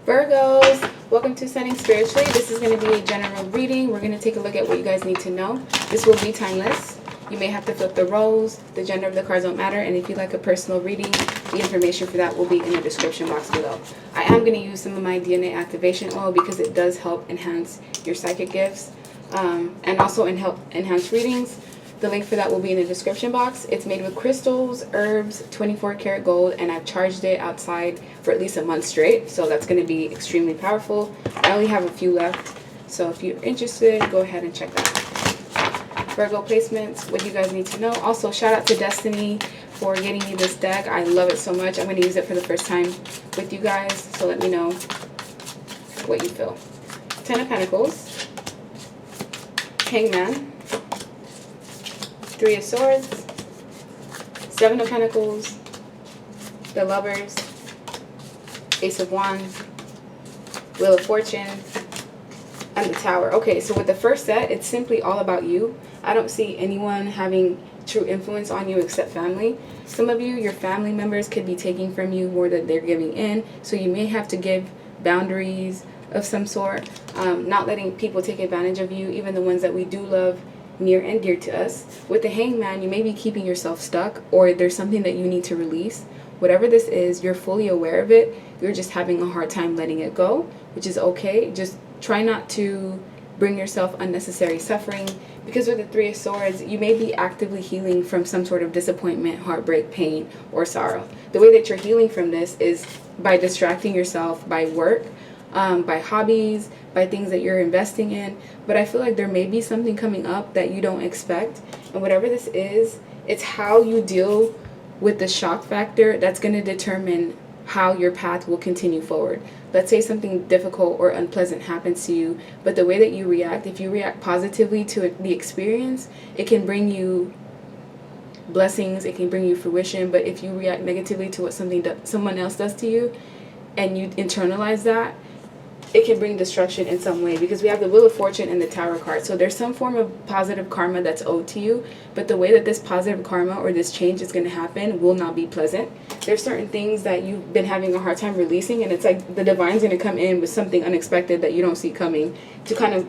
Virgos, welcome to Setting Spiritually. This is going to be a general reading. We're going to take a look at what you guys need to know. This will be timeless. You may have to flip the roles. The gender of the cards don't matter. And if you'd like a personal reading, the information for that will be in the description box below. I am going to use some of my DNA activation oil because it does help enhance your psychic gifts and also help enhance readings. The link for that will be in the description box. It's made with crystals, herbs, 24 karat gold, and I've charged it outside for at least a month straight. So that's going to be extremely powerful. I only have a few left. So if you're interested, go ahead and check that out. Virgo placements, what you guys need to know. Also, shout out to Destiny for getting me this deck. I love it so much. I'm going to use it for the first time with you guys. So let me know what you feel. 10 of Pentacles, Hangman, 3 of Swords, 7 of Pentacles, the Lovers, Ace of Wands, Wheel of Fortune, and the Tower. Okay, so with the first set, it's simply all about you. I don't see anyone having true influence on you except family. Some of you, your family members could be taking from you more than they're giving in, so you may have to give boundaries of some sort, not letting people take advantage of you, even the ones that we do love near and dear to us. With the Hangman, you may be keeping yourself stuck, or there's something that you need to release. Whatever this is, you're fully aware of it. You're just having a hard time letting it go, which is okay. Just try not to bring yourself unnecessary suffering, because with the 3 of Swords, you may be actively healing from some sort of disappointment, heartbreak, pain, or sorrow. The way that you're healing from this is by distracting yourself by work, by hobbies, by things that you're investing in. But I feel like there may be something coming up that you don't expect, and whatever this is, it's how you deal with the shock factor that's going to determine how your path will continue forward. Let's say something difficult or unpleasant happens to you, but the way that you react, if you react positively to the experience, it can bring you blessings, it can bring you fruition. But if you react negatively to what someone else does to you and you internalize that, it can bring destruction in some way, because we have the Wheel of Fortune and the Tower card. So there's some form of positive karma that's owed to you, but the way that this positive karma or this change is going to happen will not be pleasant. There's certain things that you've been having a hard time releasing, and it's like the divine's going to come in with something unexpected that you don't see coming to kind of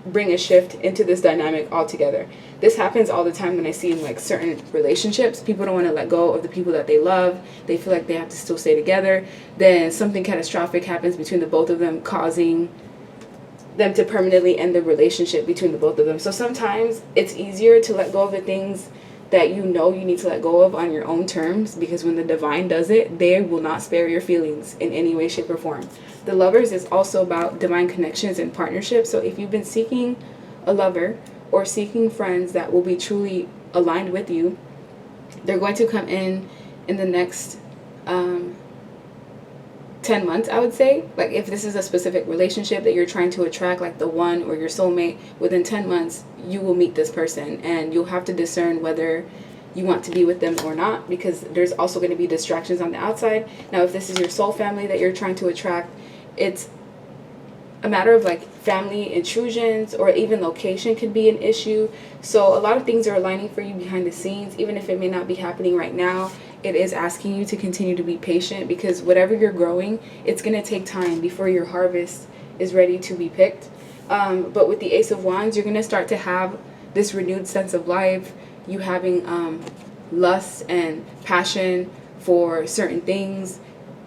bring a shift into this dynamic altogether. This happens all the time when I see in like certain relationships. People don't want to let go of the people that they love. They feel like they have to still stay together. Then something catastrophic happens between the both of them, causing them to permanently end the relationship between the both of them. So sometimes it's easier to let go of the things that you know you need to let go of on your own terms, because when the divine does it, they will not spare your feelings in any way, shape, or form. The Lovers is also about divine connections and partnerships. So if you've been seeking a lover or seeking friends that will be truly aligned with you, they're going to come in the next 10 months, I would say. Like if this is a specific relationship that you're trying to attract, like the one or your soulmate, within 10 months, you will meet this person, and you'll have to discern whether you want to be with them or not, because there's also going to be distractions on the outside. Now, if this is your soul family that you're trying to attract, it's a matter of like family intrusions, or even location could be an issue. So a lot of things are aligning for you behind the scenes, even if it may not be happening right now. It is asking you to continue to be patient, because whatever you're growing, it's going to take time before your harvest is ready to be picked. But with the Ace of Wands, you're going to start to have this renewed sense of life. You having lust and passion for certain things,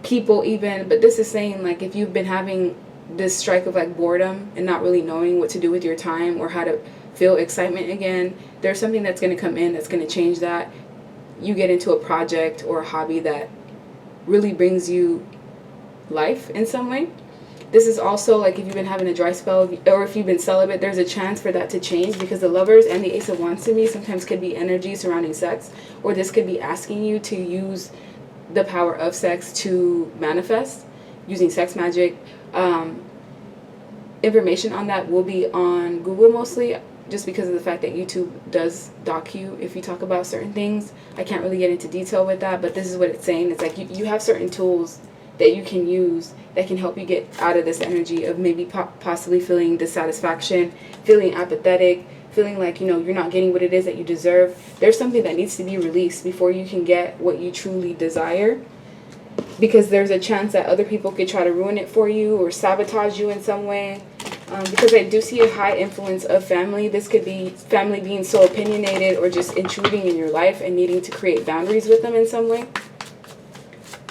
people even. But this is saying like if you've been having this strike of like boredom and not really knowing what to do with your time or how to feel excitement again, there's something that's going to come in that's going to change that. You get into a project or a hobby that really brings you life in some way. This is also like if you've been having a dry spell, or if you've been celibate, there's a chance for that to change, because the Lovers and the Ace of Wands to me sometimes could be energy surrounding sex, or this could be asking you to use the power of sex to manifest using sex magic. Information on that will be on Google mostly, just because of the fact that YouTube does dock you if you talk about certain things. I can't really get into detail with that, but this is what it's saying. It's like you have certain tools that you can use that can help you get out of this energy of maybe possibly feeling dissatisfaction, feeling apathetic, feeling like, you know, you're not getting what it is that you deserve. There's something that needs to be released before you can get what you truly desire. because there's a chance that other people could try to ruin it for you or sabotage you in some way. Because I do see a high influence of family. This could be family being so opinionated or just intruding in your life and needing to create boundaries with them in some way.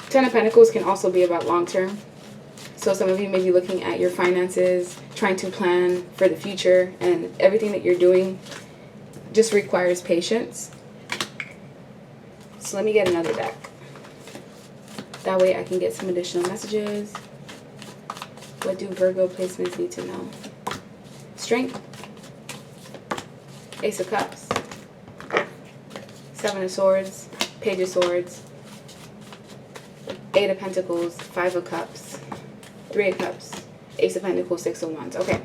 Ten of Pentacles can also be about long term. So some of you may be looking at your finances, trying to plan for the future, and everything that you're doing just requires patience. So let me get another deck. That way I can get some additional messages. What do Virgo placements need to know? Strength. Ace of Cups. Seven of Swords. Page of Swords. Eight of Pentacles. Five of Cups. Three of Cups. Ace of Pentacles. Six of Wands. Okay.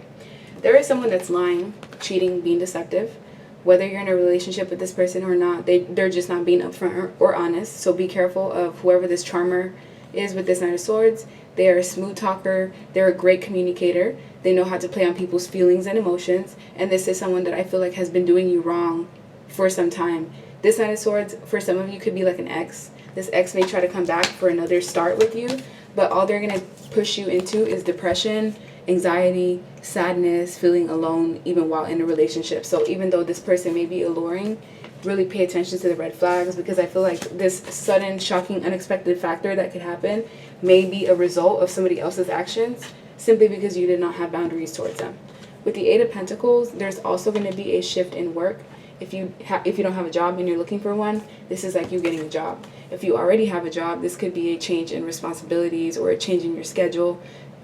There is someone that's lying, cheating, being deceptive. Whether you're in a relationship with this person or not, they're just not being upfront or honest. So be careful of whoever this charmer is with this Knight of Swords. They are a smooth talker. They're a great communicator. They know how to play on people's feelings and emotions. And this is someone that I feel like has been doing you wrong for some time. This Knight of Swords, for some of you, could be like an ex. This ex may try to come back for another start with you. But all they're going to push you into is depression, anxiety, sadness, feeling alone, even while in a relationship. So even though this person may be alluring, really pay attention to the red flags, because I feel like this sudden, shocking, unexpected factor that could happen may be a result of somebody else's actions simply because you did not have boundaries towards them. With the Eight of Pentacles, there's also going to be a shift in work. If you don't have a job and you're looking for one, this is like you getting a job. If you already have a job, this could be a change in responsibilities or a change in your schedule,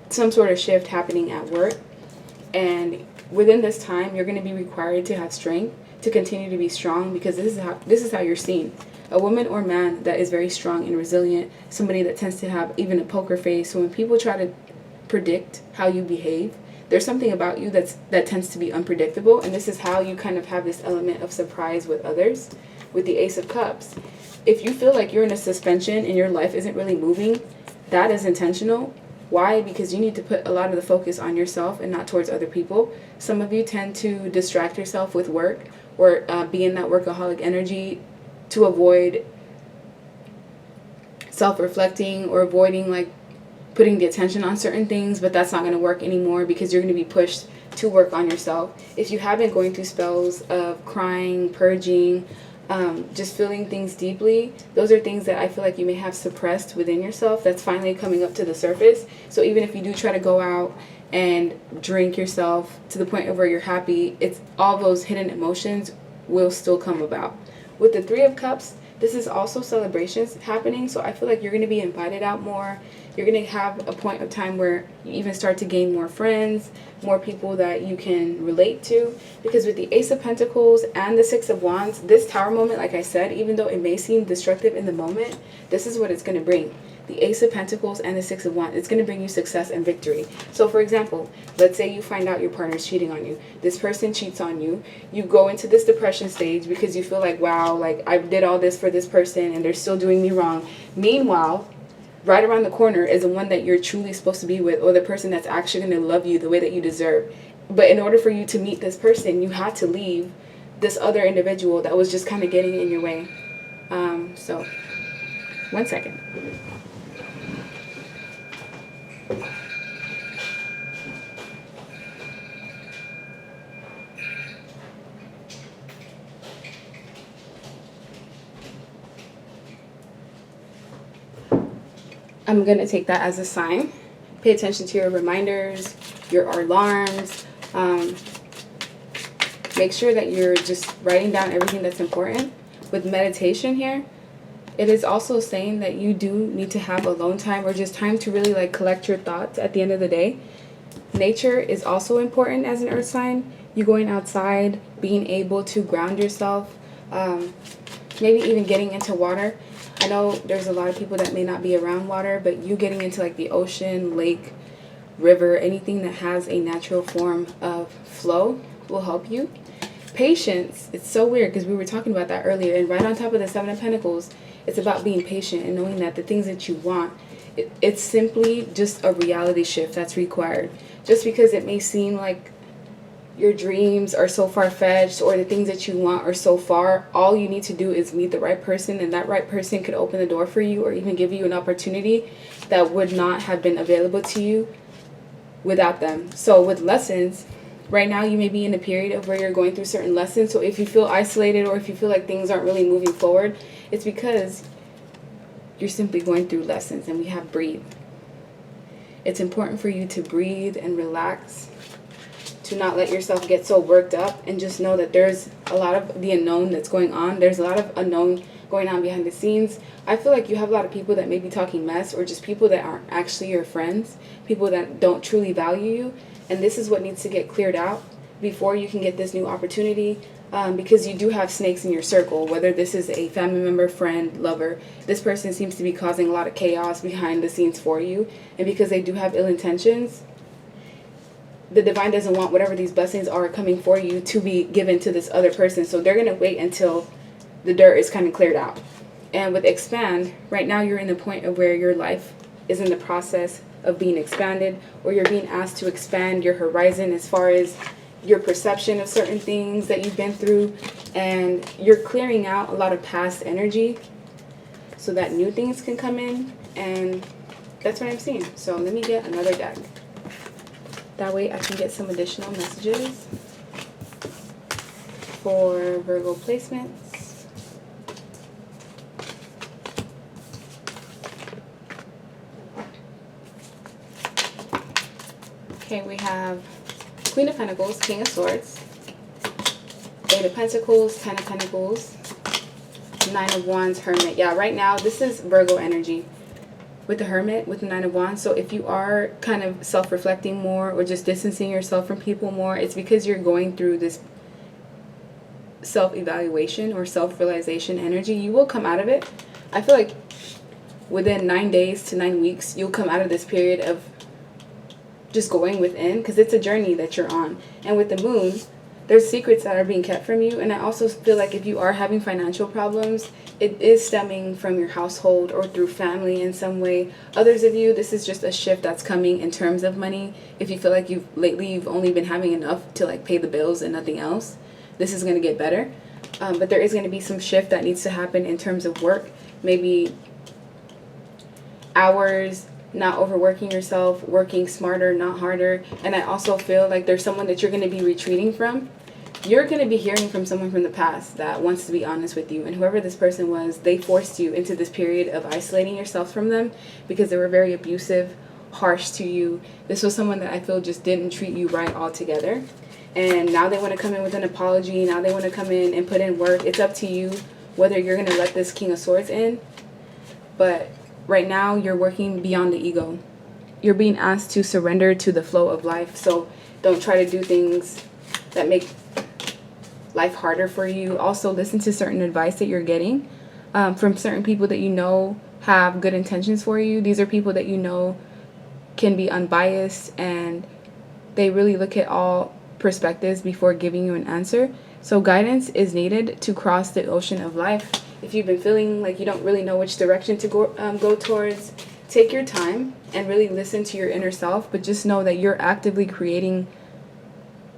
some sort of shift happening at work. And within this time, you're going to be required to have strength to continue to be strong, because this is how you're seen. A woman or man that is very strong and resilient, somebody that tends to have even a poker face. So when people try to predict how you behave, there's something about you that tends to be unpredictable, and this is how you kind of have this element of surprise with others. With the Ace of Cups, if you feel like you're in a suspension and your life isn't really moving, that is intentional. Why? Because you need to put a lot of the focus on yourself and not towards other people. Some of you tend to distract yourself with work or be in that workaholic energy to avoid self-reflecting or avoiding like putting the attention on certain things, but that's not going to work anymore because you're going to be pushed to work on yourself. If you have been going through spells of crying, purging, just feeling things deeply, those are things that I feel like you may have suppressed within yourself that's finally coming up to the surface. So even if you do try to go out and drink yourself to the point of where you're happy, it's all those hidden emotions will still come about. With the Three of Cups, this is also celebrations happening, so I feel like you're going to be invited out more. You're going to have a point of time where you even start to gain more friends, more people that you can relate to. Because with the Ace of Pentacles and the Six of Wands, this Tower moment, like I said, even though it may seem destructive in the moment, this is what it's going to bring. The Ace of Pentacles and the Six of Wands, it's going to bring you success and victory. So for example, let's say you find out your partner's cheating on you. This person cheats on you. You go into this depression stage because you feel like, wow, like I did all this for this person and they're still doing me wrong. Meanwhile, right around the corner is the one that you're truly supposed to be with, or the person that's actually going to love you the way that you deserve. But in order for you to meet this person, you had to leave this other individual that was just kind of getting in your way. So, 1 second. I'm going to take that as a sign. Pay attention to your reminders, your alarms. Make sure that you're just writing down everything that's important. With meditation here, it is also saying that you do need to have alone time or just time to really like collect your thoughts at the end of the day. Nature is also important as an earth sign. You going outside, being able to ground yourself, maybe even getting into water. I know there's a lot of people that may not be around water, but you getting into like the ocean, lake, river, anything that has a natural form of flow will help you. Patience, it's so weird because we were talking about that earlier, and right on top of the Seven of Pentacles, it's about being patient and knowing that the things that you want, it's simply just a reality shift that's required. Just because it may seem like your dreams are so far-fetched or the things that you want are so far. All you need to do is meet the right person, and that right person could open the door for you or even give you an opportunity that would not have been available to you without them. So with lessons, right now you may be in a period of where you're going through certain lessons. So if you feel isolated or if you feel like things aren't really moving forward, it's because you're simply going through lessons. And we have breathe. It's important for you to breathe and relax, to not let yourself get so worked up, and just know that there's a lot of the unknown that's going on. There's a lot of unknown going on behind the scenes. I feel like you have a lot of people that may be talking mess, or just people that aren't actually your friends, people that don't truly value you. And this is what needs to get cleared out before you can get this new opportunity, because you do have snakes in your circle, whether this is a family member, friend, lover. This person seems to be causing a lot of chaos behind the scenes for you, and because they do have ill intentions, the divine doesn't want whatever these blessings are coming for you to be given to this other person. So they're going to wait until the dirt is kind of cleared out. And with expand, right now you're in the point of where your life is in the process of being expanded, or you're being asked to expand your horizon as far as your perception of certain things that you've been through. And you're clearing out a lot of past energy so that new things can come in. And that's what I'm seeing. So let me get another deck. That way I can get some additional messages for Virgo placements. Okay, we have Queen of Pentacles, King of Swords, Eight of Pentacles, Ten of Pentacles, Nine of Wands, Hermit. Yeah, right now this is Virgo energy with the Hermit, with the Nine of Wands. So if you are kind of self-reflecting more or just distancing yourself from people more, it's because you're going through this self-evaluation or self-realization energy. You will come out of it. I feel like within 9 days to 9 weeks, you'll come out of this period of just going within, because it's a journey that you're on. And with the Moon, there's secrets that are being kept from you. And I also feel like if you are having financial problems, it is stemming from your household or through family in some way. Others of you, this is just a shift that's coming in terms of money. If you feel like you've only been having enough to like pay the bills and nothing else, this is going to get better. But there is going to be some shift that needs to happen in terms of work. Maybe hours, not overworking yourself, working smarter, not harder. And I also feel like there's someone that you're going to be retreating from. You're going to be hearing from someone from the past that wants to be honest with you. And whoever this person was, they forced you into this period of isolating yourself from them because they were very abusive, harsh to you. This was someone that I feel just didn't treat you right altogether. And now they want to come in with an apology. Now they want to come in and put in work. It's up to you whether you're going to let this King of Swords in. But right now, you're working beyond the ego. You're being asked to surrender to the flow of life. So don't try to do things that make life harder for you. Also, listen to certain advice that you're getting from certain people that you know have good intentions for you. These are people that you know can be unbiased, and they really look at all perspectives before giving you an answer. So guidance is needed to cross the ocean of life. If you've been feeling like you don't really know which direction to go towards, take your time and really listen to your inner self. But just know that you're actively creating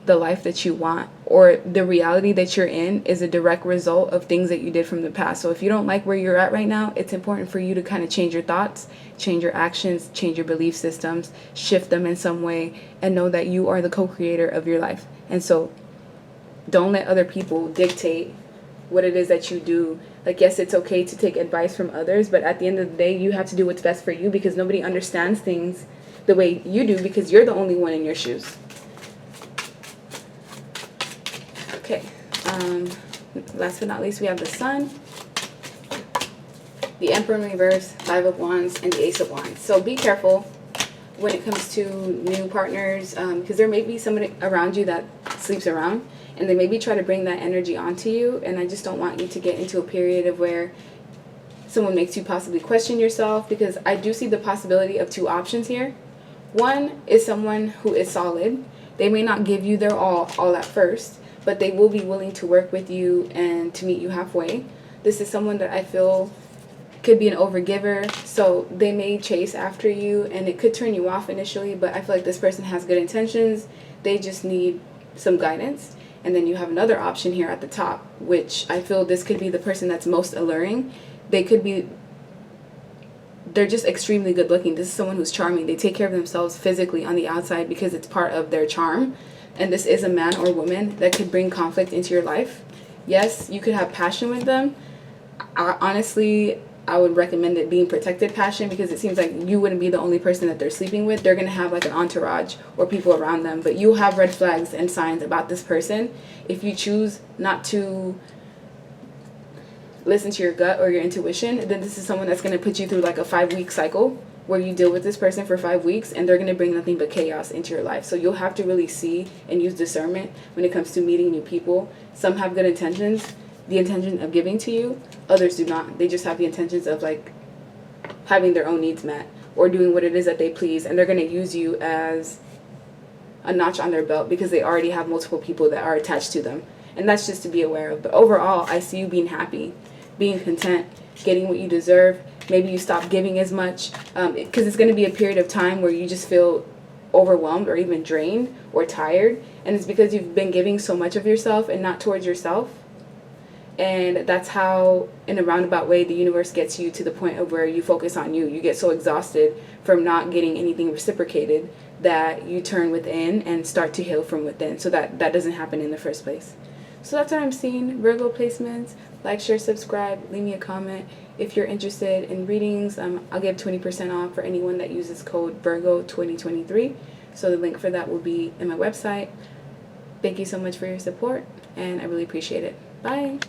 the life that you want, or the reality that you're in is a direct result of things that you did from the past. So if you don't like where you're at right now, it's important for you to kind of change your thoughts, change your actions, change your belief systems, shift them in some way, and know that you are the co-creator of your life. And so don't let other people dictate what it is that you do. Like, yes, it's okay to take advice from others, but at the end of the day, you have to do what's best for you, because nobody understands things the way you do, because you're the only one in your shoes. Okay, last but not least, we have the Sun, the Emperor in reverse, Five of Wands, and the Ace of Wands. So be careful when it comes to new partners, because there may be somebody around you that sleeps around, and they maybe try to bring that energy onto you. And I just don't want you to get into a period of where someone makes you possibly question yourself, because I do see the possibility of two options here. One is someone who is solid. They may not give you their all at first, but they will be willing to work with you and to meet you halfway. This is someone that I feel could be an overgiver, so they may chase after you, and it could turn you off initially, but I feel like this person has good intentions. They just need some guidance. And then you have another option here at the top, which I feel this could be the person that's most alluring. They're just extremely good looking. This is someone who's charming. They take care of themselves physically on the outside because it's part of their charm. And this is a man or woman that could bring conflict into your life. Yes, you could have passion with them. Honestly, I would recommend it being protected passion, because it seems like you wouldn't be the only person that they're sleeping with. They're going to have like an entourage or people around them, but you'll have red flags and signs about this person. If you choose not to listen to your gut or your intuition, then this is someone that's going to put you through like a 5-week cycle where you deal with this person for 5 weeks, and they're going to bring nothing but chaos into your life. So you'll have to really see and use discernment when it comes to meeting new people. Some have good intentions, the intention of giving to you. Others do not. They just have the intentions of like having their own needs met or doing what it is that they please, and they're going to use you as a notch on their belt because they already have multiple people that are attached to them. And that's just to be aware of. But overall, I see you being happy, being content, getting what you deserve. Maybe you stop giving as much, because it's going to be a period of time where you just feel overwhelmed or even drained or tired, and it's because you've been giving so much of yourself and not towards yourself. And that's how, in a roundabout way, the universe gets you to the point of where you focus on you. You get so exhausted from not getting anything reciprocated that you turn within and start to heal from within, so that doesn't happen in the first place. So that's what I'm seeing. Virgo placements. Like, share, subscribe, leave me a comment. If you're interested in readings, I'll give 20% off for anyone that uses code Virgo2023. So the link for that will be in my website. Thank you so much for your support, and I really appreciate it. Bye.